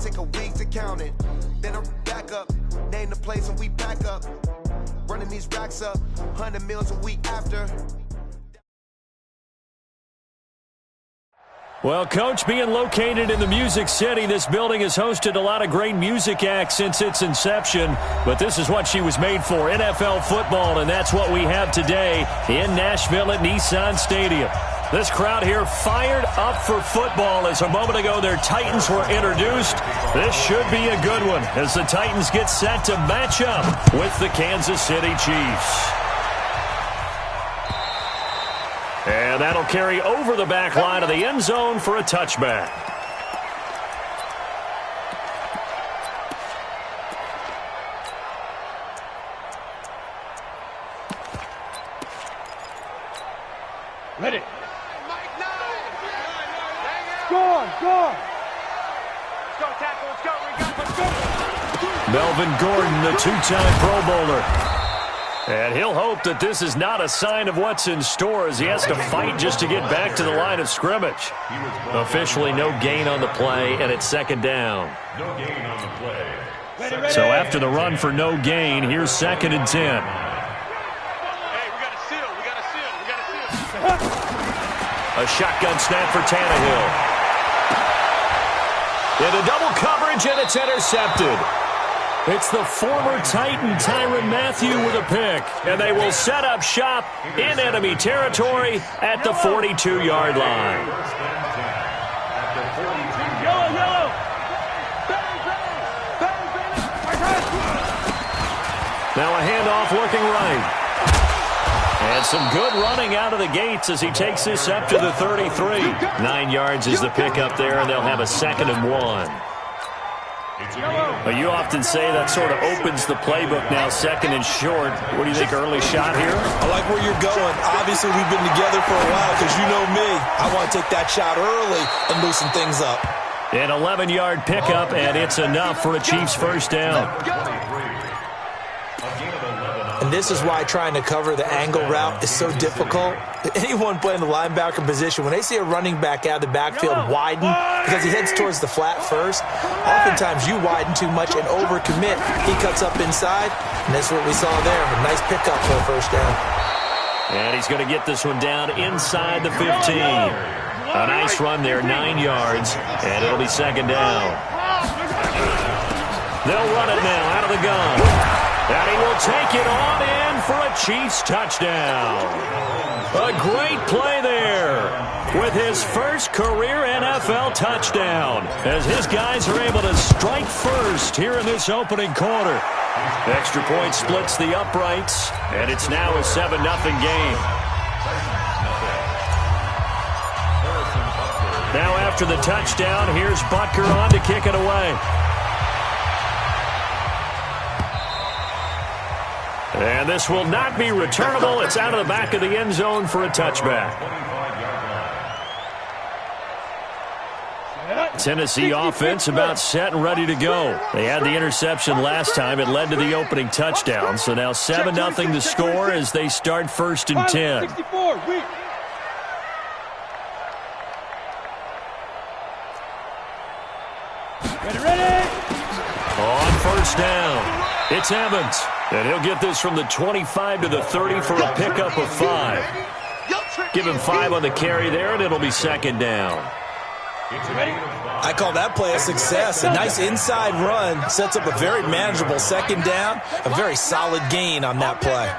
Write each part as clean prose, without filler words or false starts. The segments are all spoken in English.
take a week to count it. Then I'm back up, name the place and we back up. Running these racks up, 100 meals a week after. Well, Coach, being located in the Music City, this building has hosted a lot of great music acts since its inception. But this is what she was made for, NFL football, and that's what we have today in Nashville at Nissan Stadium. This crowd here fired up for football as a moment ago their Titans were introduced. This should be a good one as the Titans get set to match up with the Kansas City Chiefs. And that'll carry over the back line of the end zone for a touchback. Ready. Go. Let's go, tackle. Let's go. Melvin Gordon, the two-time Pro Bowler. And he'll hope that this is not a sign of what's in store as he has to fight just to get back to the line of scrimmage. Officially no gain on the play, and it's second down. No gain on the play. So after the run for no gain, here's 2nd and 10. Hey, we got a seal. A shotgun snap for Tannehill. Into double coverage, and it's intercepted. It's the former Titan Tyrann Mathieu with a pick, and they will set up shop in enemy territory at the 42-yard line. Now a handoff looking right. And some good running out of the gates as he takes this up to the 33. 9 yards is the pickup there, and they'll have a 2nd and 1. Well, you often say that sort of opens the playbook now, 2nd and short. What do you think, early shot here? I like where you're going. Obviously, we've been together for a while because you know me. I want to take that shot early and loosen things up. An 11-yard pickup, and it's enough for a Chiefs first down. And this is why trying to cover the angle route is so difficult. Anyone playing the linebacker position, when they see a running back out of the backfield widen because he heads towards the flat first, oftentimes you widen too much and overcommit. He cuts up inside, and that's what we saw there. A nice pickup for a first down. And he's going to get this one down inside the 15. A nice run there, 9 yards, and it'll be 2nd down. They'll run it now out of the gun. And he will take it on in for a Chiefs touchdown. A great play there with his first career NFL touchdown as his guys are able to strike first here in this opening quarter. Extra point splits the uprights, and it's now a 7-0 game. Now after the touchdown, here's Butker on to kick it away. And this will not be returnable. It's out of the back of the end zone for a touchback. Tennessee offense about set and ready to go. They had the interception last time. It led to the opening touchdown. So now 7-0 to score as they start 1st and 10. Ready. On 1st down, it's Evans. And he'll get this from the 25 to the 30 for a pickup of 5. Give him 5 on the carry there, and it'll be 2nd down. I call that play a success. A nice inside run sets up a very manageable 2nd down. A very solid gain on that play.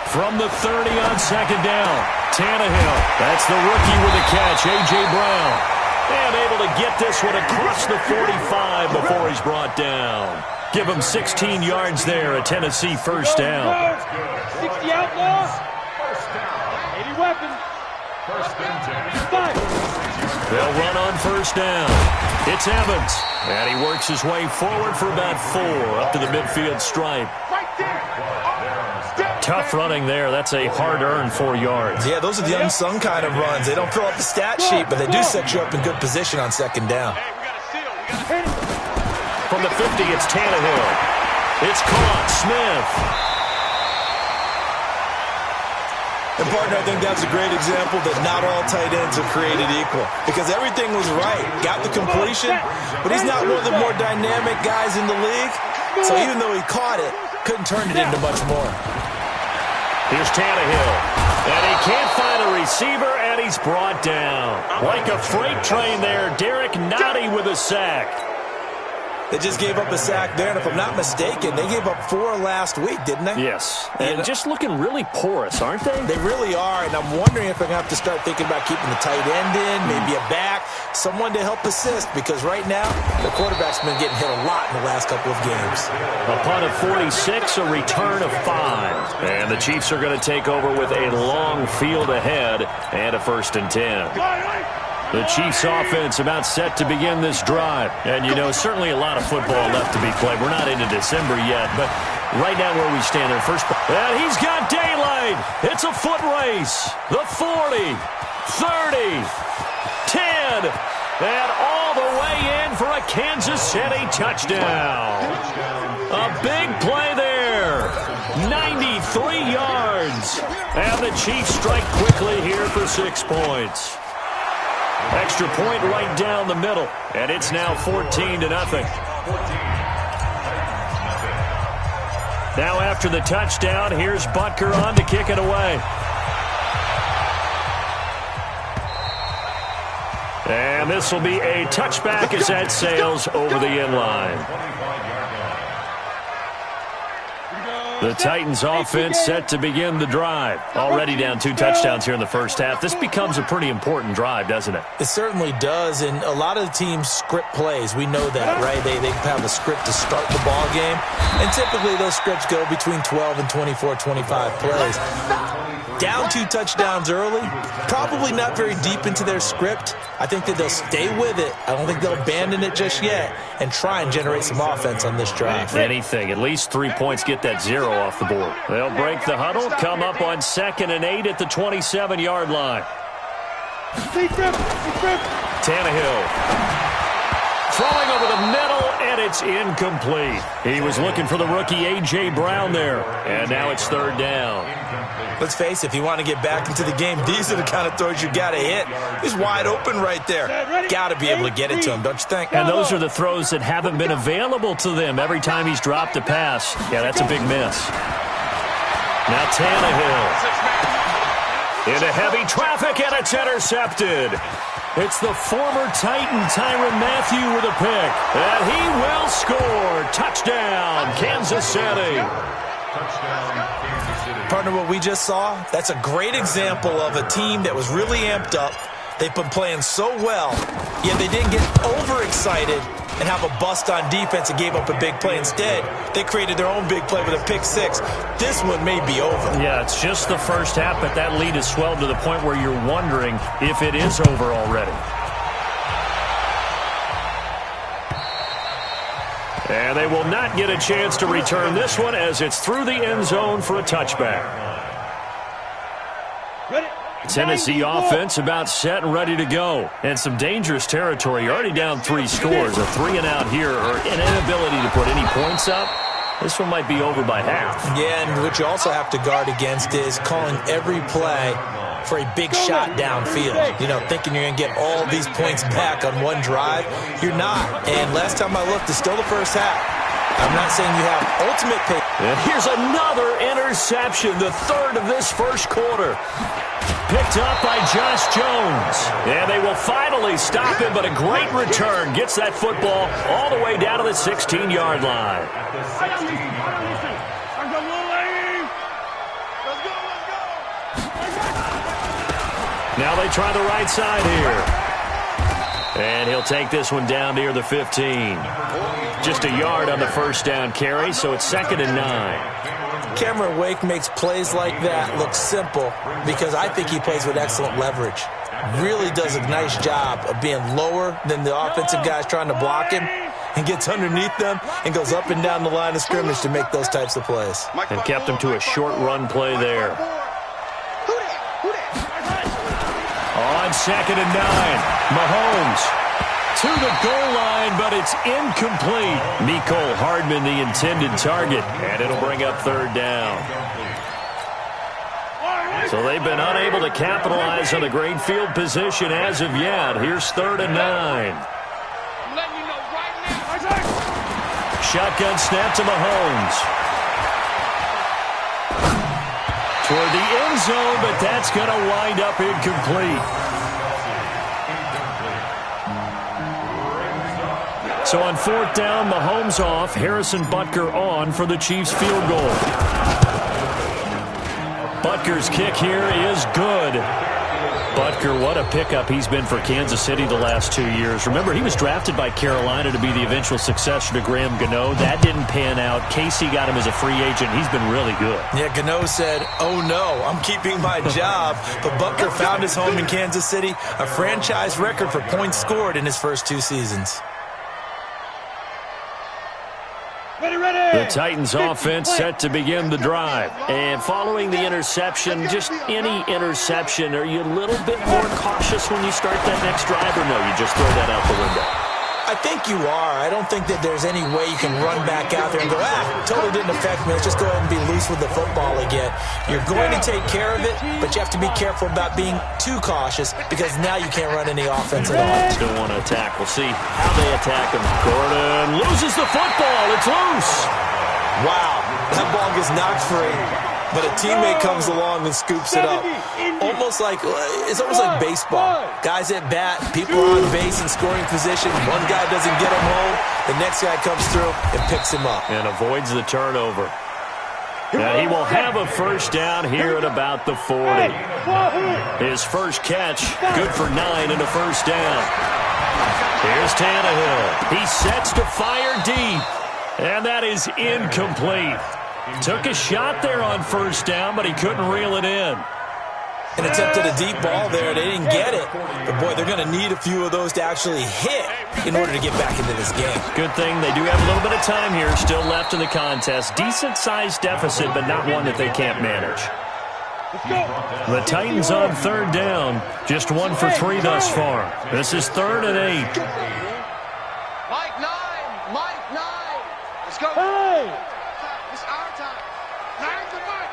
From the 30 on 2nd down, Tannehill. That's the rookie with the catch, A.J. Brown. And able to get this one across the 45 before he's brought down. Give him 16 yards there, a Tennessee first down. 60 outlaws. 80 weapons. They'll run on 1st down. It's Evans. And he works his way forward for about 4 up to the midfield stripe. Tough running there. That's a hard-earned 4 yards. Yeah, those are the unsung kind of runs. They don't fill up the stat sheet, but they do set you up in good position on 2nd down. From the 50, it's Tannehill. It's caught. Smith. And, partner, I think that's a great example that not all tight ends are created equal because everything was right. Got the completion, but he's not one of the more dynamic guys in the league. So even though he caught it, couldn't turn it into much more. Here's Tannehill. And he can't find a receiver, and he's brought down. Like a freight train there, Derek Nottie with a sack. They just gave up a sack there, and if I'm not mistaken, they gave up 4 last week, didn't they? Yes, and just looking really porous, aren't they? They really are, and I'm wondering if I'm going to have to start thinking about keeping the tight end in, maybe a back, someone to help assist, because right now, the quarterback's been getting hit a lot in the last couple of games. A punt of 46, a return of 5. And the Chiefs are going to take over with a long field ahead and a 1st and 10. The Chiefs offense about set to begin this drive. And, you know, certainly a lot of football left to be played. We're not into December yet, but right now where we stand there, first. And he's got daylight. It's a foot race. The 40, 30, 10, and all the way in for a Kansas City touchdown. A big play there. 93 yards. And the Chiefs strike quickly here for 6 points. Extra point right down the middle, and it's now 14-0. Now after the touchdown, here's Butker on to kick it away. And this will be a touchback as that sails over the end line. The Titans offense set to begin the drive. Already down 2 touchdowns here in the first half. This becomes a pretty important drive, doesn't it? It certainly does, and a lot of the teams script plays. We know that, right? They have a script to start the ball game, and typically those scripts go between 12 and 24, 25 plays. Down 2 touchdowns early, probably not very deep into their script. I think that they'll stay with it. I don't think they'll abandon it just yet and try and generate some offense on this drive. Anything. At least 3 points, get that 0 off the board. They'll break the huddle, come up on 2nd and 8 at the 27-yard line. Tannehill. Throwing over the middle, and it's incomplete. He was looking for the rookie A.J. Brown there, and now it's 3rd down. Let's face it, if you want to get back into the game, these are the kind of throws you got to hit. He's wide open right there. Got to be able to get it to him, don't you think? And those are the throws that haven't been available to them every time he's dropped a pass. Yeah, that's a big miss. Now Tannehill. Into heavy traffic, and it's intercepted. It's the former Titan Tyrann Mathieu with a pick. And he will score. Touchdown, Kansas City. Partner, what we just saw, that's a great example of a team that was really amped up. They've been playing so well, yet they didn't get overexcited and have a bust on defense and gave up a big play. Instead, they created their own big play with a pick 6. This one may be over. Yeah, it's just the first half, but that lead has swelled to the point where you're wondering if it is over already. And they will not get a chance to return this one as it's through the end zone for a touchback. Tennessee offense about set and ready to go. And some dangerous territory. You're already down 3 scores. A 3-and-out here or an inability to put any points up. This one might be over by half. Yeah, and what you also have to guard against is calling every play for a big shot downfield. You know, thinking you're going to get all these points back on one drive. You're not. And last time I looked, it's still the first half. I'm not saying you have ultimate pace. And here's another interception, the 3rd of this first quarter. Picked up by Josh Jones. And they will finally stop him, but a great return. Gets that football all the way down to the 16-yard line. Now they try the right side here. And he'll take this one down near the 15. Just a yard on the first down carry, so it's 2nd and 9. Cameron Wake makes plays like that look simple because I think he plays with excellent leverage. Really does a nice job of being lower than the offensive guys trying to block him and gets underneath them and goes up and down the line of scrimmage to make those types of plays. And kept him to a short run play there. On 2nd and 9, Mahomes to the goal line, but it's incomplete. Mecole Hardman, the intended target, and it'll bring up 3rd down. So they've been unable to capitalize on the great field position as of yet. Here's 3rd and 9. I'm letting you know right now. Shotgun snap to Mahomes. Toward the end zone, but that's going to wind up incomplete. So on 4th down, Mahomes off, Harrison Butker on for the Chiefs field goal. Butker's kick here is good. Butker, what a pickup he's been for Kansas City the last 2 years. Remember, he was drafted by Carolina to be the eventual successor to Graham Gano. That didn't pan out. Casey got him as a free agent. He's been really good. Yeah, Gano said, oh no, I'm keeping my job. But Butker found his home in Kansas City, a franchise record for points scored in his first 2 seasons. The Titans offense set to begin the drive. And following the interception, just any interception, are you a little bit more cautious when you start that next drive, or no, you just throw that out the window? I think you are. I don't think that there's any way you can run back out there and go, totally didn't affect me. Let's just go ahead and be loose with the football again. You're going to take care of it, but you have to be careful about being too cautious because now you can't run any offense at all. Still want to attack. We'll see how they attack him. Gordon loses the football. It's loose. Wow, that ball gets knocked free, but a teammate comes along and scoops it up. It's almost like baseball. Guys at bat, people are on base in scoring position. One guy doesn't get him home. The next guy comes through and picks him up. And avoids the turnover. Now he will have a first down here at about the 40. His first catch, good for 9 and a first down. Here's Tannehill. He sets to fire deep. And that is incomplete. Took a shot there on first down, but he couldn't reel it in. And attempted a deep ball there. They didn't get it. But, boy, they're going to need a few of those to actually hit in order to get back into this game. Good thing they do have a little bit of time here still left in the contest. Decent-sized deficit, but not one that they can't manage. The Titans on 3rd down. Just 1 for 3 thus far. This is 3rd and 8. Mike 9. Let's go. Hey! It's our time. 9's the Mike.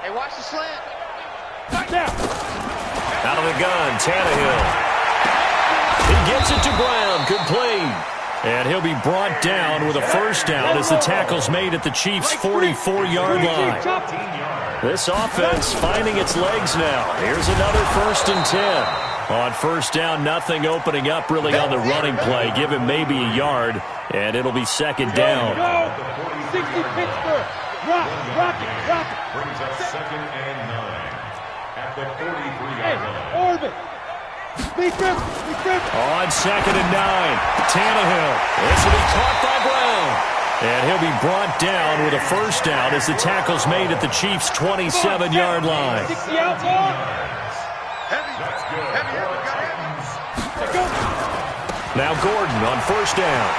Hey, watch the slant. Out of the gun, Tannehill. He gets it to Brown, complete. And he'll be brought down with a first down as the tackle's made at the Chiefs' 44-yard line. This offense finding its legs now. Here's another 1st and 10. On first down, nothing opening up really on the running play. Give him maybe a yard, and it'll be 2nd down. 60 Pittsburgh. Rock it. Brings us 2nd and 9 at the 43-yard line. Orbit. Speed grip. On 2nd and 9, Tannehill. This will be caught by Brown. And he'll be brought down with a first down as the tackle's made at the Chiefs' 27-yard line. 60 outside. Now Gordon on first down.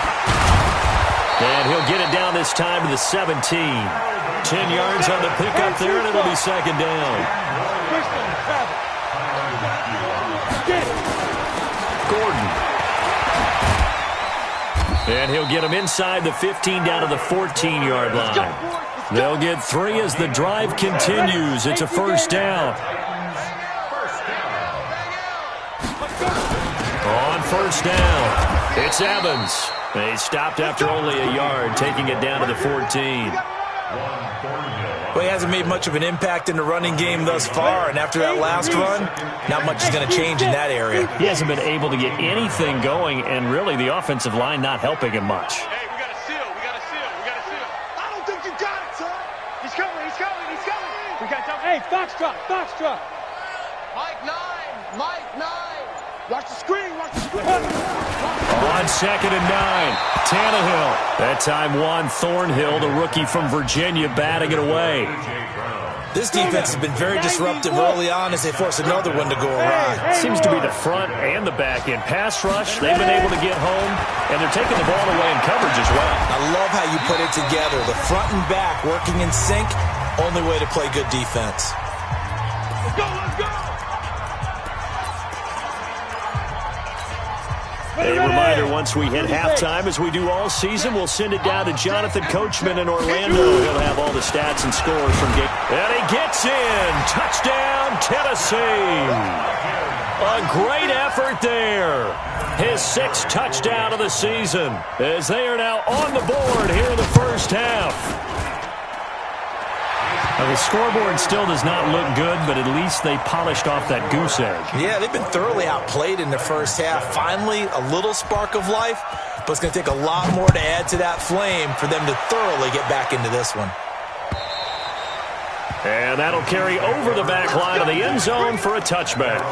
And he'll get it down this time to the 17. 10 yards on the pickup there, and it'll be 2nd down. Gordon. And he'll get him inside the 15 down to the 14-yard line. They'll get 3 as the drive continues. It's a first down. On first down, it's Evans. He stopped after only a yard, taking it down to the 14. Well, he hasn't made much of an impact in the running game thus far, and after that last run, not much is going to change in that area. He hasn't been able to get anything going, and really the offensive line not helping him much. Hey, we got a seal. I don't think you got it, son. He's coming. We got time. Hey, Foxtrot. Mike 9. Watch the screen. On 2nd and 9, Tannehill. That time Juan Thornhill, the rookie from Virginia, batting it away. This defense has been very disruptive early on as they force another one to go awry. Seems to be the front and the back end. Pass rush, they've been able to get home, and they're taking the ball away in coverage as well. I love how you put it together. The front and back working in sync, only way to play good defense. Let's go. A reminder, once we hit halftime, as we do all season, we'll send it down to Jonathan Coachman in Orlando. He'll have all the stats and scores from game. And he gets in. Touchdown, Tennessee. A great effort there. His 6th touchdown of the season, as they are now on the board here in the first half. Now, the scoreboard still does not look good, but at least they polished off that goose egg. Yeah, they've been thoroughly outplayed in the first half. Finally, a little spark of life, but it's going to take a lot more to add to that flame for them to thoroughly get back into this one. And that'll carry over the back line of the end zone for a touchback.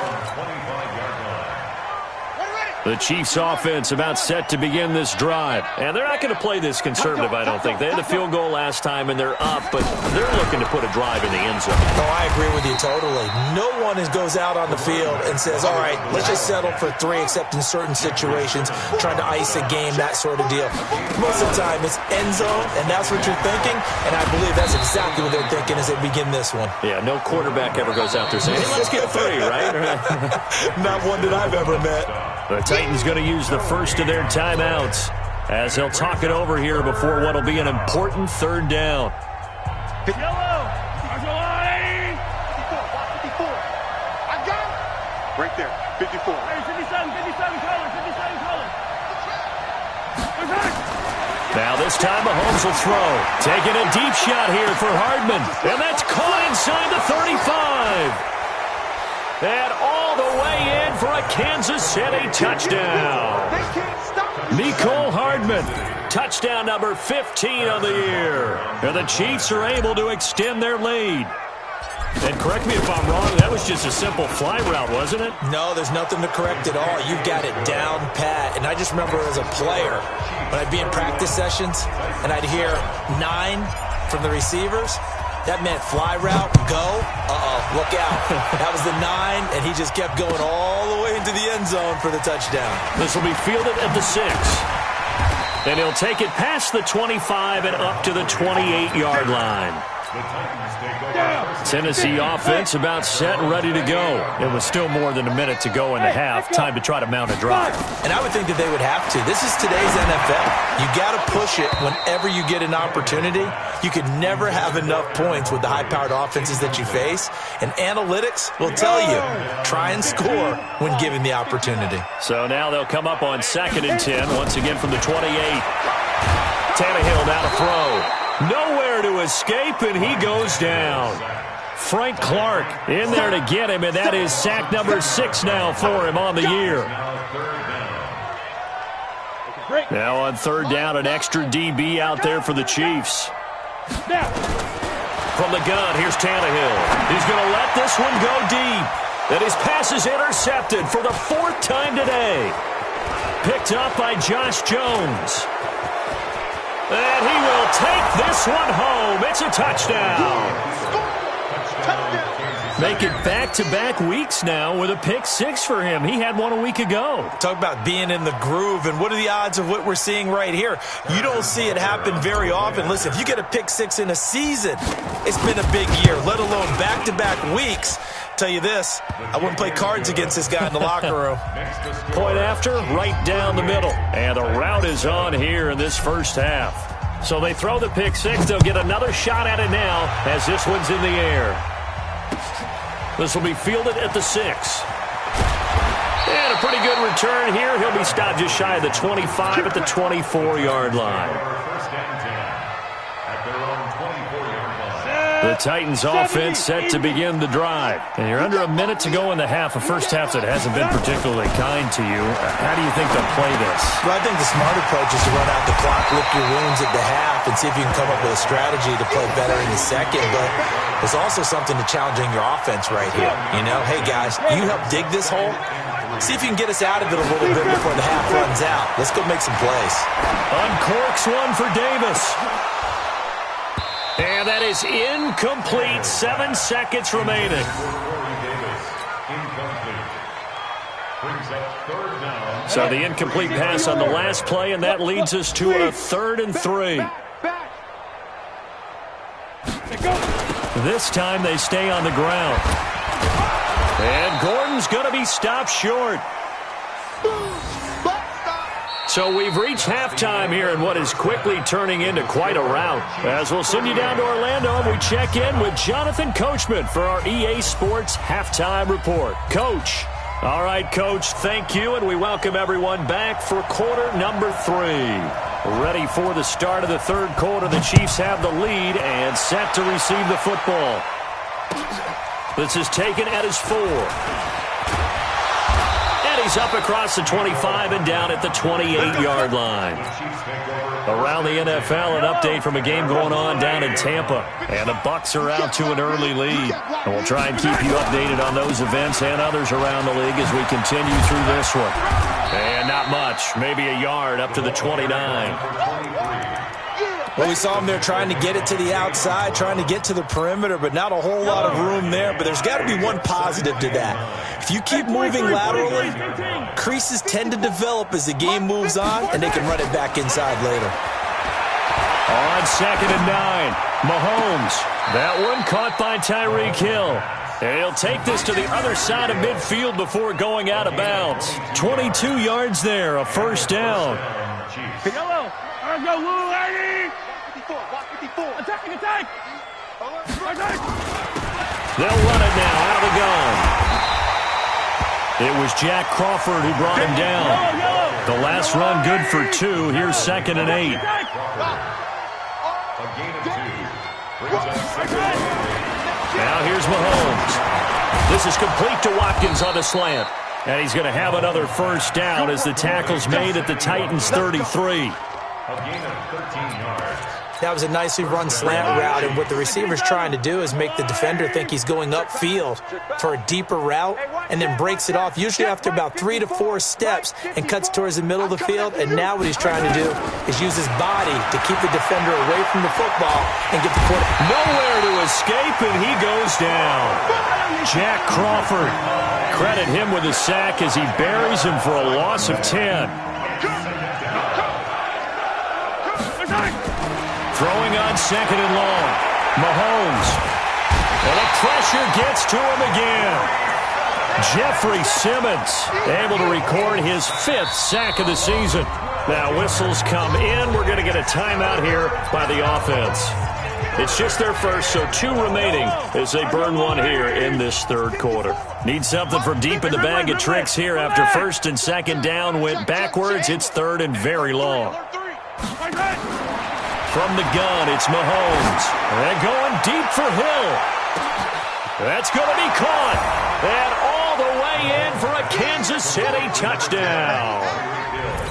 The Chiefs offense about set to begin this drive. And they're not going to play this conservative, I don't think. They had the field goal last time, and they're up, but they're looking to put a drive in the end zone. No, I agree with you totally. No one goes out on the field and says, all right, let's just settle for 3, except in certain situations, trying to ice a game, that sort of deal. Most of the time, it's end zone, and that's what you're thinking, and I believe that's exactly what they're thinking as they begin this one. Yeah, no quarterback ever goes out there saying, hey, let's get 3, right? Not one that I've ever met. The Titans going to use the first of their timeouts as they'll talk it over here before what will be an important 3rd down. Yellow! Line! 54. I got it! Right there, 54. Hey, 57 color. Now this time Mahomes will throw. Taking a deep shot here for Hardman. And that's caught inside the 35. And all the way in for a Kansas City touchdown. Mecole Hardman, touchdown number 15 of the year. And the Chiefs are able to extend their lead. And correct me if I'm wrong, that was just a simple fly route, wasn't it? No, there's nothing to correct at all. You've got it down pat. And I just remember as a player, when I'd be in practice sessions, and I'd hear 9 from the receivers, that meant fly route, go, look out. That was the 9, and he just kept going all the way into the end zone for the touchdown. This will be fielded at the 6. And he'll take it past the 25 and up to the 28-yard line. Tennessee offense about set and ready to go. It was still more than a minute to go in the half. Time to try to mount a drive. And I would think that they would have to. This is today's NFL. You got to push it whenever you get an opportunity. You could never have enough points with the high-powered offenses that you face. And analytics will tell you, try and score when given the opportunity. So now they'll come up on 2nd and 10, once again from the 28. Tannehill now to throw. Nowhere to escape, and he goes down. Frank Clark in there to get him, and that is sack number 6 now for him on the year. Now on 3rd down, an extra DB out there for the Chiefs. From the gun, here's Tannehill. He's going to let this one go deep. And his pass is intercepted for the 4th time today. Picked up by Josh Jones. And he will take this one home. It's a touchdown. Make it back-to-back weeks now with a pick 6 for him. He had one a week ago. Talk about being in the groove, and what are the odds of what we're seeing right here? You don't see it happen very often. Listen, if you get a pick 6 in a season, it's been a big year, let alone back-to-back weeks. Tell you this, I wouldn't play cards against this guy in the locker room. Point after, right down the middle. And the route is on here in this first half. So they throw the pick 6. They'll get another shot at it now as this one's in the air. This will be fielded at the 6. And a pretty good return here. He'll be stopped just shy of the 25 at the 24-yard line. The Titans offense set to begin the drive. And you're under a minute to go in the half, a first half that hasn't been particularly kind to you. How do you think they'll play this? Well, I think the smart approach is to run out the clock, lick your wounds at the half, and see if you can come up with a strategy to play better in the second. But there's also something to challenging your offense right here. You know, hey, guys, you help dig this hole. See if you can get us out of it a little bit before the half runs out. Let's go make some plays. Uncorks one for Davis. And that is incomplete. 7 seconds remaining. So the incomplete pass on the last play, and that leads us to a 3rd and 3. This time they stay on the ground. And Gordon's going to be stopped short. So we've reached halftime here in what is quickly turning into quite a rout. As we'll send you down to Orlando and we check in with Jonathan Coachman for our EA Sports Halftime Report. Coach. All right, Coach, thank you, and we welcome everyone back for quarter number 3. Ready for the start of the third quarter. The Chiefs have the lead and set to receive the football. This is taken at his 4. And he's up across the 25 and down at the 28-yard line. Around the NFL, an update from a game going on down in Tampa. And the Bucs are out to an early lead. And we'll try and keep you updated on those events and others around the league as we continue through this one. And not much, maybe a yard up to the 29. Well, we saw him there trying to get it to the outside, trying to get to the perimeter, but not a whole lot of room there. But there's got to be one positive to that. If you keep moving laterally, creases tend to develop as the game moves on, and they can run it back inside later. On 2nd and 9, Mahomes. That one caught by Tyreek Hill. And he'll take this to the other side of midfield before going out of bounds. 22 yards there, a first down. Yellow. All right, go, little lady. 54, block 54. Attacking, attack. They'll run it now out of the gun. It was Jack Crawford who brought him down. The last run good for 2. Here's 2nd and 8. A gain of 2. Brings up 2nd. Now here's Mahomes. This is complete to Watkins on the slant. And he's going to have another first down as the tackle's made at the Titans' 33. A gain of 13 yards. That was a nicely run slant route, and what the receiver's trying to do is make the defender think he's going upfield for a deeper route and then breaks it off, usually after about 3 to 4 steps, and cuts towards the middle of the field. And now what he's trying to do is use his body to keep the defender away from the football and get the quarterback. Nowhere to escape, and he goes down. Jack Crawford. Credit him with a sack as he buries him for a loss of 10. Throwing on 2nd and long. Mahomes. And the pressure gets to him again. Jeffrey Simmons able to record his 5th sack of the season. Now whistles come in. We're going to get a timeout here by the offense. It's just their first, so 2 remaining as they burn one here in this third quarter. Need something from deep in the bag of tricks here after 1st and 2nd down went backwards. It's 3rd and very long. From the gun, it's Mahomes. And going deep for Hill. That's going to be caught. And all the way in for a Kansas City touchdown.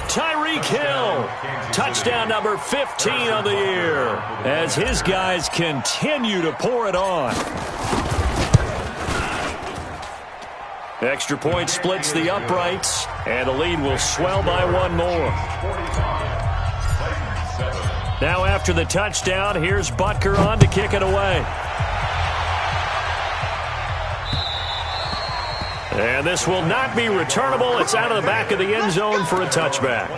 Tyreek Hill. Touchdown number 15 of the year. As his guys continue to pour it on. Extra point splits the uprights. And the lead will swell by 1 more. Now after the touchdown, here's Butker on to kick it away. And this will not be returnable. It's out of the back of the end zone for a touchback.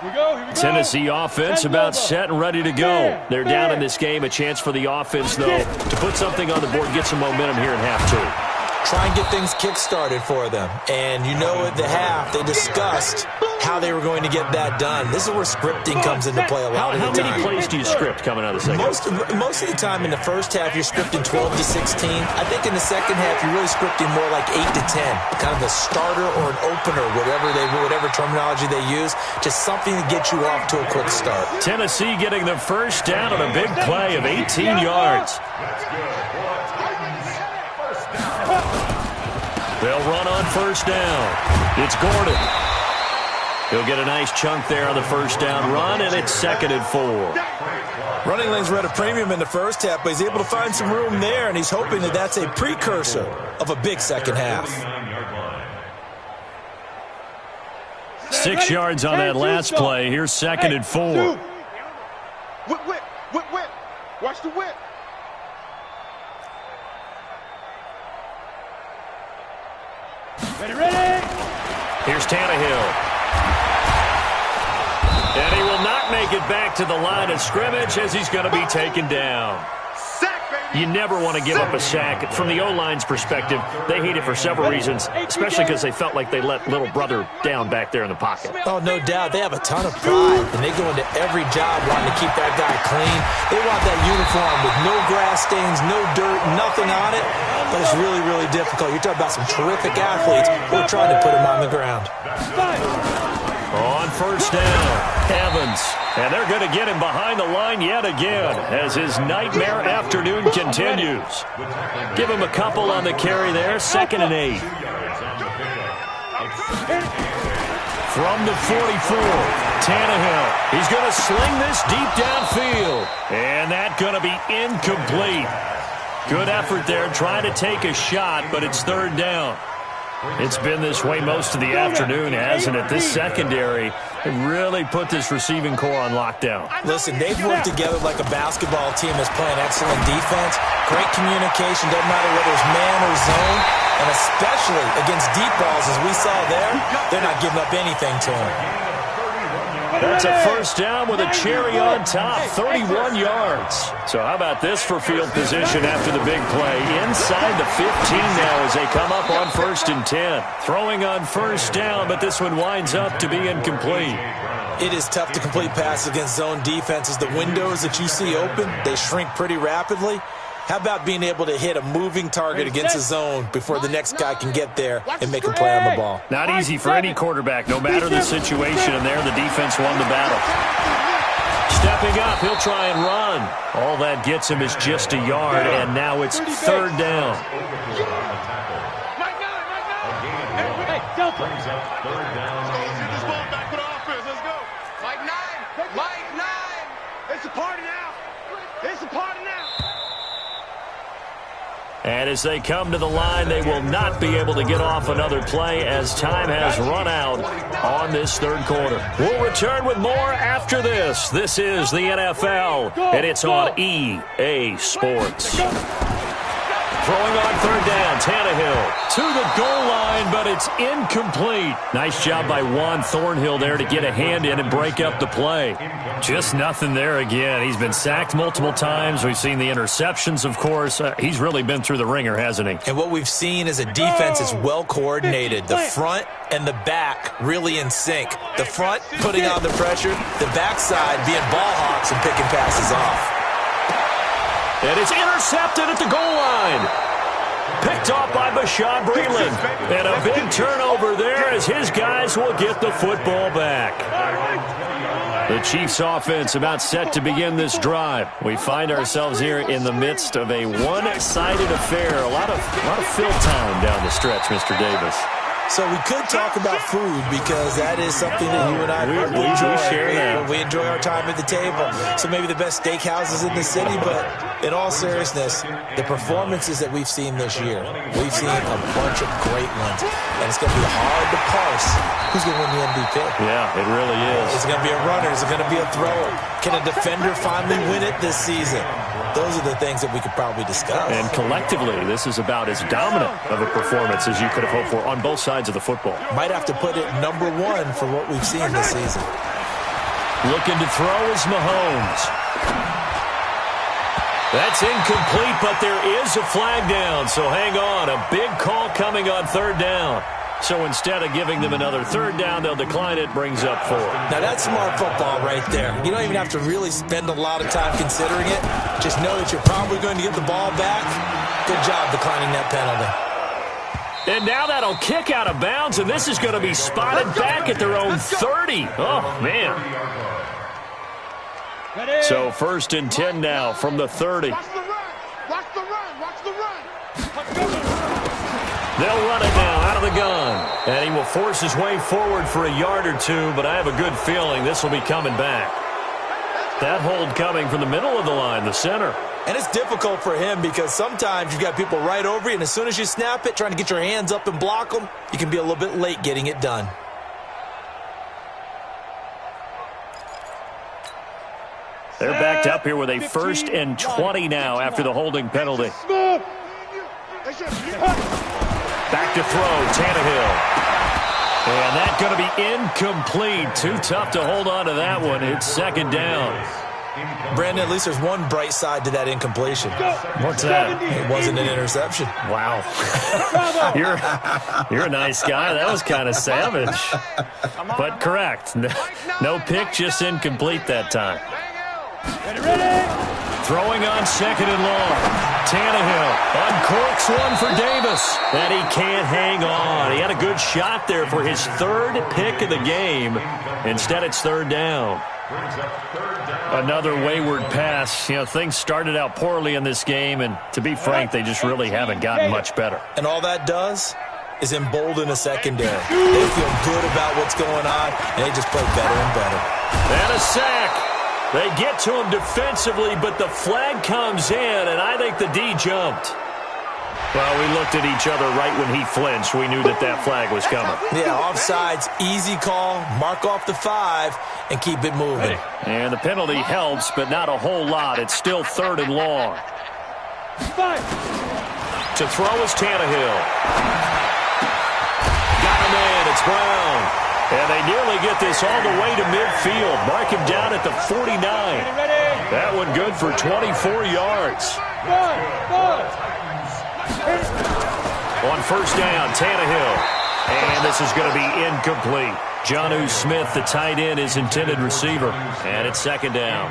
Here we go. Tennessee offense about set and ready to go. They're down in this game. A chance for the offense, though, to put something on the board, get some momentum here in half 2. Try and get things kick-started for them. And you know at the half, they discussed how they were going to get that done. This is where scripting comes into play a lot of the time. How many plays do you script coming out of the second? Most of the time in the first half, you're scripting 12 to 16. I think in the second half, you're really scripting more like 8 to 10. Kind of a starter or an opener, whatever terminology they use. Just something to get you off to a quick start. Tennessee getting the first down on a big play of 18 yards. They'll run on first down. It's Gordon. He'll get a nice chunk there on the first down run, and it's 2nd and 4. Running lanes were at a premium in the first half, but he's able to find some room there, and he's hoping that that's a precursor of a big second half. 6 yards on that last play. Here's 2nd and 4. Whip. Watch the whip. Ready. Here's Tannehill. And he will not make it back to the line of scrimmage as he's going to be taken down. Sack, baby. You never want to give up a sack. From the O-line's perspective, they hate it for several reasons, especially because they felt like they let little brother down back there in the pocket. Oh, no doubt. They have a ton of pride, and they go into every job wanting to keep that guy clean. They want that uniform with no grass stains, no dirt, nothing on it. But it's really, really difficult. You're talking about some terrific athletes who are trying to put him on the ground. On first down, Evans. And they're going to get him behind the line yet again as his nightmare afternoon continues. Give him a couple on the carry there, 2nd and 8. From the 44, Tannehill. He's going to sling this deep downfield. And that's going to be incomplete. Good effort there, trying to take a shot, but it's 3rd down. It's been this way most of the afternoon, hasn't it? This secondary really put this receiving core on lockdown. Listen, they've worked together like a basketball team that's playing excellent defense. Great communication, doesn't matter whether it's man or zone. And especially against deep balls, as we saw there, they're not giving up anything to them. That's a first down with a cherry on top, 31 yards. So how about this for field position after the big play? Inside the 15 now as they come up on 1st and 10. Throwing on first down, but this one winds up to be incomplete. It is tough to complete passes against zone defenses. The windows that you see open, they shrink pretty rapidly. How about being able to hit a moving target against a zone before the next guy can get there and make a play on the ball? Not easy for any quarterback, no matter the situation, and there the defense won the battle. Stepping up, he'll try and run. All that gets him is just a yard, and now it's 3rd down. Hey, Delta. Brings up 3rd down. This ball back for the offense. Let's go. Mike 9. Mike 9. It's a party now. It's a party now. And as they come to the line, they will not be able to get off another play as time has run out on this 3rd quarter. We'll return with more after this. This is the NFL, and it's on EA Sports. Throwing on 3rd down, Tannehill to the goal line, but it's incomplete. Nice job by Juan Thornhill there to get a hand in and break up the play. Just nothing there again. He's been sacked multiple times. We've seen the interceptions, of course. He's really been through the ringer, hasn't he? And what we've seen is a defense that's well coordinated. The front and the back really in sync. The front putting on the pressure, the backside being ball hawks and picking passes off. And it's intercepted at the goal line. Picked off by Bashaud Breeland. And a big turnover there as his guys will get the football back. The Chiefs offense about set to begin this drive. We find ourselves here in the midst of a one-sided affair. A lot of fill time down the stretch, Mr. Davis. So we could talk about food because that is something that you and I enjoy. We enjoy our time at the table. So maybe the best steakhouses in the city, but in all seriousness, the performances that we've seen this year, we've seen a bunch of great ones. And it's going to be hard to parse who's going to win the MVP. Yeah, it really is. Is it going to be a runner? Is it going to be a thrower? Can a defender finally win it this season? Those are the things that we could probably discuss. And collectively, this is about as dominant of a performance as you could have hoped for on both sides of the football. Might have to put it #1 for what we've seen this season. Looking to throw is Mahomes. That's incomplete, but there is a flag down, so hang on. A big call coming on 3rd down. So instead of giving them another 3rd down, they'll decline it, brings up 4. Now that's smart football right there. You don't even have to really spend a lot of time considering it. Just know that you're probably going to get the ball back. Good job declining that penalty. And now that'll kick out of bounds, and this is going to be spotted back at their own 30. Oh, man. So 1st and 10 now from the 30. Watch the run. Watch the run. Watch the run. They'll run it now out of the gun. And he will force his way forward for a yard or two, but I have a good feeling this will be coming back. That hold coming from the middle of the line, the center. And it's difficult for him because sometimes you've got people right over you, and as soon as you snap it, trying to get your hands up and block them, you can be a little bit late getting it done. They're backed up here with a 1st and 20 now after the holding penalty. Back to throw, Tannehill. And that's going to be incomplete. Too tough to hold on to that one. It's 2nd down. Brandon, at least there's one bright side to that incompletion. What's that? It wasn't an interception. Wow. You're a nice guy. That was kind of savage. But correct. No pick, just incomplete that time. Throwing on second and long. Tannehill uncorks one for Davis. And he can't hang on. He had a good shot there for his third pick of the game. Instead, it's third down. Another wayward pass. You know, things started out poorly in this game, and to be frank, they just really haven't gotten much better. And all that does is embolden a secondary. They feel good about what's going on, and they just play better and better. And a sack. They get to him defensively, but the flag comes in, and I think the D jumped. Well, we looked at each other right when he flinched. We knew that flag was coming. Yeah, offsides, easy call, mark off the 5, and keep it moving. And the penalty helps, but not a whole lot. It's still third and long. To throw is Tannehill. Got him in. It's Brown. And they nearly get this all the way to midfield. Mark him down at the 49. That one good for 24 yards. On first down, Tannehill. And this is going to be incomplete. Jonnu Smith, the tight end, is intended receiver. And it's second down.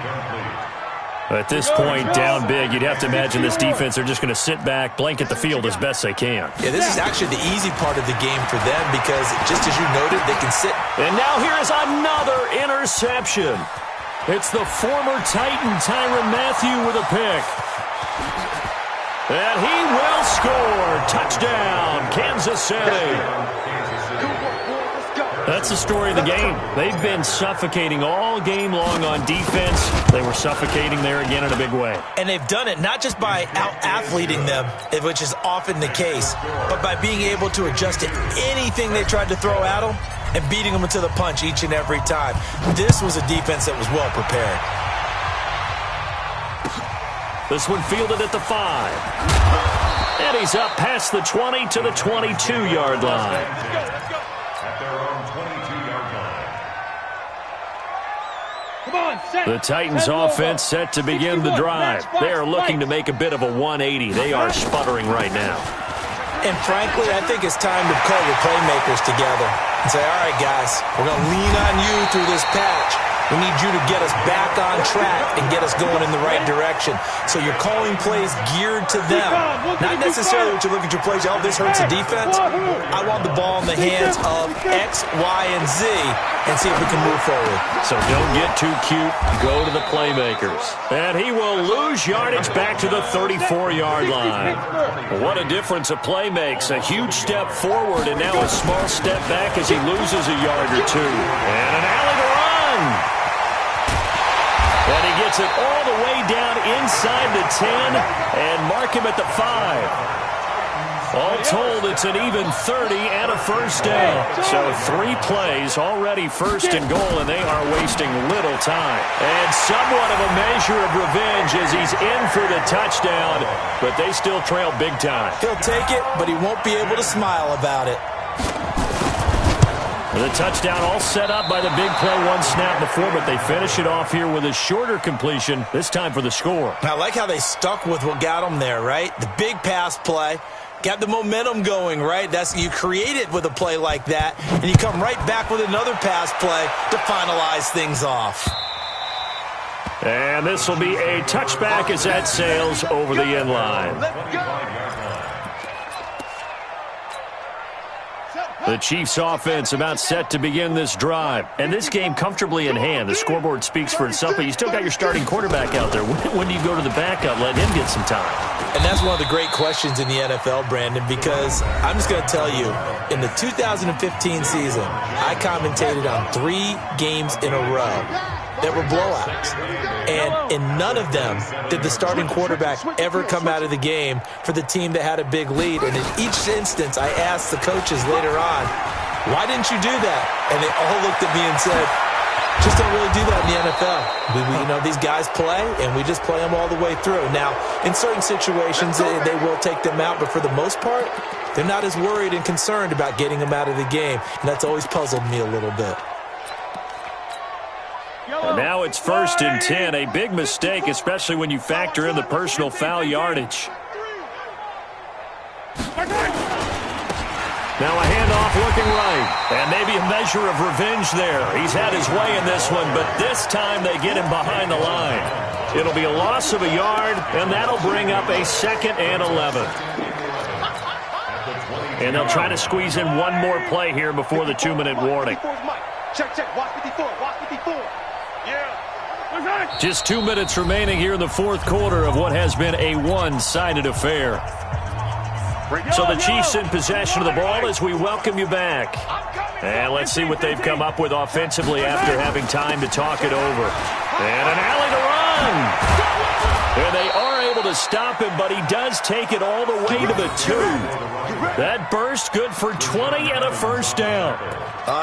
At this point, down big, you'd have to imagine this defense, they're just going to sit back, blanket the field as best they can. Yeah, this is actually the easy part of the game for them because, just as you noted, they can sit. And now here is another interception. It's the former Titan, Tyrann Mathieu, with a pick. And he will score. Touchdown, Kansas City. That's the story of the game. They've been suffocating all game long on defense. They were suffocating there again in a big way. And they've done it not just by out-athleting them, which is often the case, but by being able to adjust to anything they tried to throw at them and beating them to the punch each and every time. This was a defense that was well prepared. This one fielded at the 5. And he's up past the 20 to the 22-yard line. At their own 22-yard line. The Titans offense set to begin the drive. They are looking to make a bit of a 180. They are sputtering right now. And frankly, I think it's time to call your playmakers together and say, all right, guys, we're going to lean on you through this patch. We need you to get us back on track and get us going in the right direction. So you're calling plays geared to them. Not necessarily what you look at your plays, oh, this hurts the defense. I want the ball in the hands of X, Y, and Z and see if we can move forward. So don't get too cute. Go to the playmakers. And he will lose yardage back to the 34-yard line. What a difference a play makes. A huge step forward and now a small step back as he loses a yard or two. And an alley to run. And he gets it all the way down inside the 10 and mark him at the 5. All told, it's an even 30 and a first down. So 3 plays, already first and goal, and they are wasting little time. And somewhat of a measure of revenge as he's in for the touchdown, but they still trail big time. He'll take it, but he won't be able to smile about it. The touchdown all set up by the big play one snap before, but they finish it off here with a shorter completion, this time for the score. I like how they stuck with what got them there, right? The big pass play, got the momentum going, right? You create it with a play like that, and you come right back with another pass play to finalize things off. And this will be a touchback as that sails over the end line. The Chiefs offense about set to begin this drive. And this game comfortably in hand. The scoreboard speaks for itself, but you still got your starting quarterback out there. When do you go to the backup, let him get some time? And that's one of the great questions in the NFL, Brandon, because I'm just going to tell you, in the 2015 season, I commentated on 3 games in a row that were blowouts. And in none of them did the starting quarterback ever come out of the game for the team that had a big lead. And in each instance, I asked the coaches later on, why didn't you do that? And they all looked at me and said, just don't really do that in the NFL. These guys play, and we just play them all the way through. Now, in certain situations, they will take them out, but for the most part, they're not as worried and concerned about getting them out of the game. And that's always puzzled me a little bit. And now it's 1st and 10. A big mistake, especially when you factor in the personal foul yardage. Now a handoff looking right. And maybe a measure of revenge there. He's had his way in this one, but this time they get him behind the line. It'll be a loss of a yard, and that'll bring up a 2nd and 11. And they'll try to squeeze in one more play here before the 2-minute warning. Check, watch 54, watch 54. Yeah. Just 2 minutes remaining here in the 4th quarter of what has been a one-sided affair. So the Chiefs in possession of the ball as we welcome you back. And let's see what they've come up with offensively after having time to talk it over. And an alley to run. And they are able to stop him, but he does take it all the way to the 2. That burst good for 20 and a 1st down.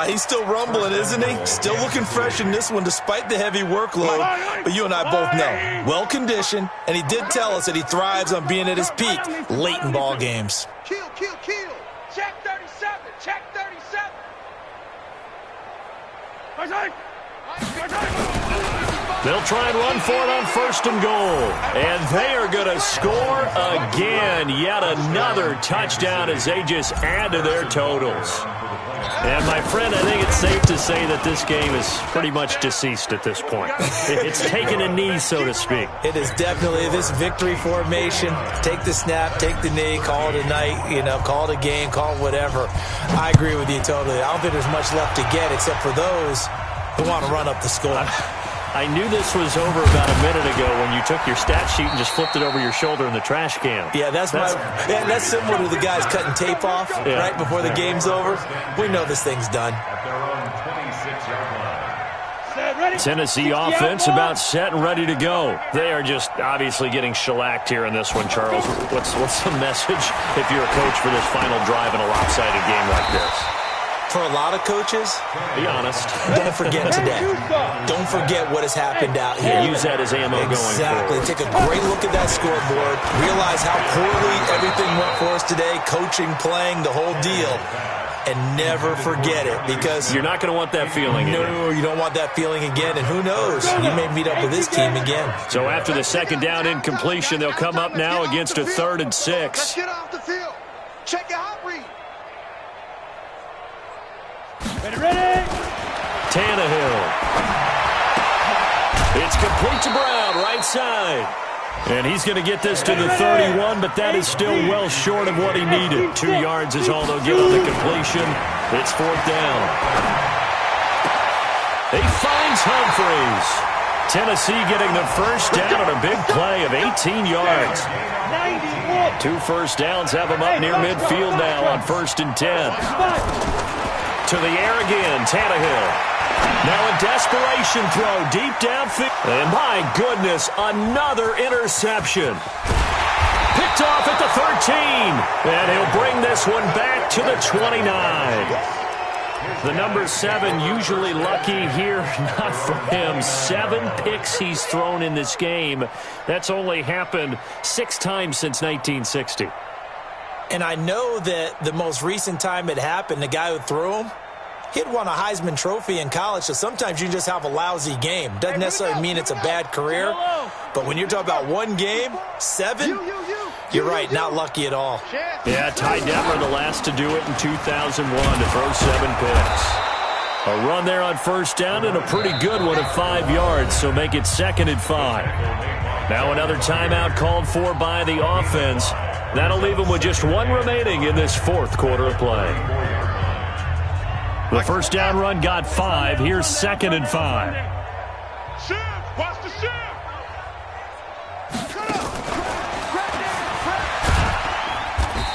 He's still rumbling, isn't he? Still looking fresh in this one despite the heavy workload. But you and I both know, well-conditioned, and he did tell us that he thrives on being at his peak late in ball games. Kill. Check 37, check 37. They'll try and run for it on 1st and goal. And they are going to score again. Yet another touchdown as they just add to their totals. And, my friend, I think it's safe to say that this game is pretty much deceased at this point. It's taken a knee, so to speak. It is definitely this victory formation. Take the snap, take the knee, call it a night, call it a game, call it whatever. I agree with you totally. I don't think there's much left to get except for those who want to run up the score. I knew this was over about a minute ago when you took your stat sheet and just flipped it over your shoulder in the trash can. Yeah, that's similar to the guys cutting tape off right before the game's over. We know this thing's done. Tennessee offense about set and ready to go. They are just obviously getting shellacked here in this one, Charles. What's the message if you're a coach for this final drive in a lopsided game like this? For a lot of coaches, be honest. Don't forget today. Don't forget what has happened out here. Use that as ammo going forward. Exactly. Take a great look at that scoreboard. Realize how poorly everything went for us today. Coaching, playing, the whole deal. And never forget it, because you're not going to want that feeling again. No, you don't want that feeling again. And who knows? You may meet up with this team again. So after the 2nd down incompletion, they'll come up now against a 3rd and 6. Let's get off the field. Check your hot read. Ready? Tannehill. It's complete to Brown, right side. And he's going to get this to the 31, but that is still well short of what he needed. 2 yards is all they'll get on the completion. It's 4th down. He finds Humphreys. Tennessee getting the 1st down on a big play of 18 yards. 2 first downs have them up near midfield now on 1st and 10. To the air again, Tannehill. Now a desperation throw deep downfield. And my goodness, another interception. Picked off at the 13. And he'll bring this one back to the 29. The number 7 usually lucky here. Not for him. 7 picks he's thrown in this game. That's only happened 6 times since 1960. And I know that the most recent time it happened, the guy who threw him, he'd won a Heisman Trophy in college, so sometimes you just have a lousy game. Doesn't necessarily mean it's a bad career, but when you're talking about one game, 7, you're right, not lucky at all. Yeah, Ty Detmer, the last to do it in 2001 to throw 7 picks. A run there on 1st down and a pretty good one at 5 yards, so make it 2nd and 5. Now another timeout called for by the offense. That'll leave them with just 1 remaining in this 4th quarter of play. The 1st down run got 5. Here's 2nd and 5. Shift! Watch the shift!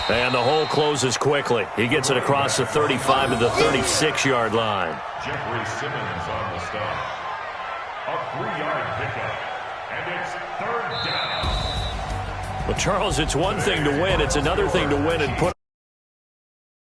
And the hole closes quickly. He gets it across the 35 to the 36-yard line. Jeffrey Simmons on the stop. A 3-yard pickup. And it's 3rd down. Well, Charles, it's one thing to win. It's another thing to win and put